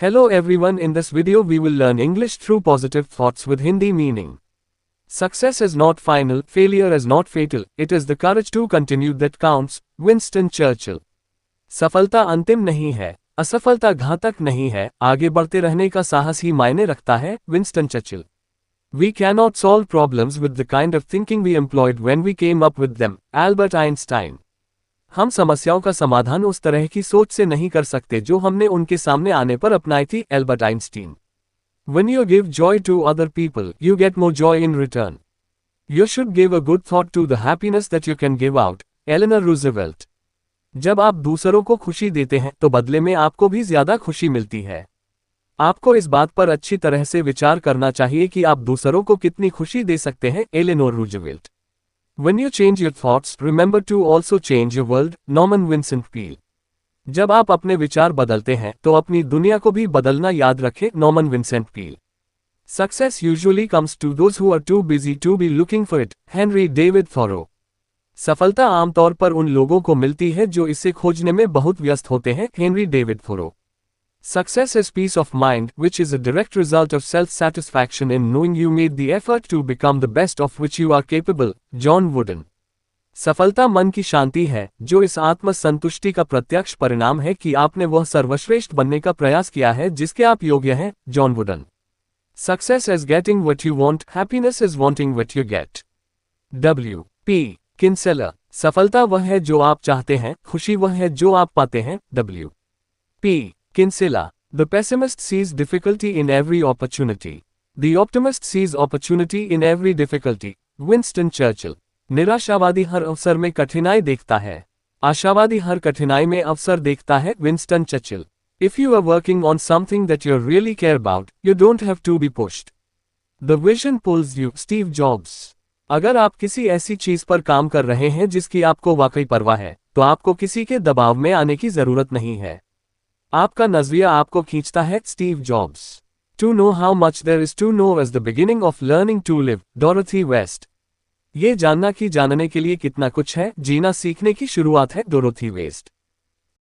Hello everyone, in this video we will learn English through positive thoughts with Hindi meaning. Success is not final, failure is not fatal, it is the courage to continue that counts. Winston Churchill. सफलता अंतिम नहीं है, असफलता घातक नहीं है, आगे बढ़ते रहने का साहस ही मायने रखता है. Winston Churchill. We cannot solve problems with the kind of thinking we employed when we came up with them. Albert Einstein. हम समस्याओं का समाधान उस तरह की सोच से नहीं कर सकते जो हमने उनके सामने आने पर अपनाई थी. Albert Einstein. When you give joy to other people, you get more joy in return. You should give a good thought to the happiness that you can give out. Eleanor Roosevelt. जब आप दूसरों को खुशी देते हैं तो बदले में आपको भी ज्यादा खुशी मिलती है. आपको इस बात पर अच्छी तरह से विचार करना चाहिए कि आप दूसरों को कितनी खुशी दे सकते हैं. Eleanor Roosevelt. When you change your thoughts, remember to also change your world. Norman Vincent Peale. जब आप अपने विचार बदलते हैं तो अपनी दुनिया को भी बदलना याद रखें. Norman Vincent Peale. Success usually comes to those who are too busy to be looking for it. Henry David Thoreau. सफलता आमतौर पर उन लोगों को मिलती है जो इसे खोजने में बहुत व्यस्त होते हैं. Henry David Thoreau. Success is peace of mind, which is a direct result of self-satisfaction in knowing you made the effort to become the best of which you are capable. John Wooden. सफलता मन की शांति है जो इस आत्म संतुष्टि का प्रत्यक्ष परिणाम है कि आपने वह सर्वश्रेष्ठ बनने का प्रयास किया है जिसके आप योग्य हैं. John wooden. Success is getting what you want, happiness is wanting what you get. W. P. Kinsella. सफलता वह है जो आप चाहते हैं, खुशी वह है जो आप पाते हैं. W. P. Kinsella. The pessimist sees difficulty in every opportunity. The optimist sees opportunity in every difficulty. Winston Churchill. निराशावादी हर अवसर में कठिनाई देखता है, आशावादी हर कठिनाई में अवसर देखता है. Winston Churchill. If you are working on something that you really care about, you don't have to be pushed. The vision pulls you. Steve Jobs. अगर आप किसी ऐसी चीज पर काम कर रहे हैं जिसकी आपको वाकई परवाह है, तो आपको किसी के दबाव में आने की जरूरत नहीं है. आपका नजरिया आपको खींचता है. Steve jobs. To know how much there is to know is the beginning of learning to live. Dorothy West. ये जानना कि जानने के लिए कितना कुछ है, जीना सीखने की शुरुआत है. Dorothy West.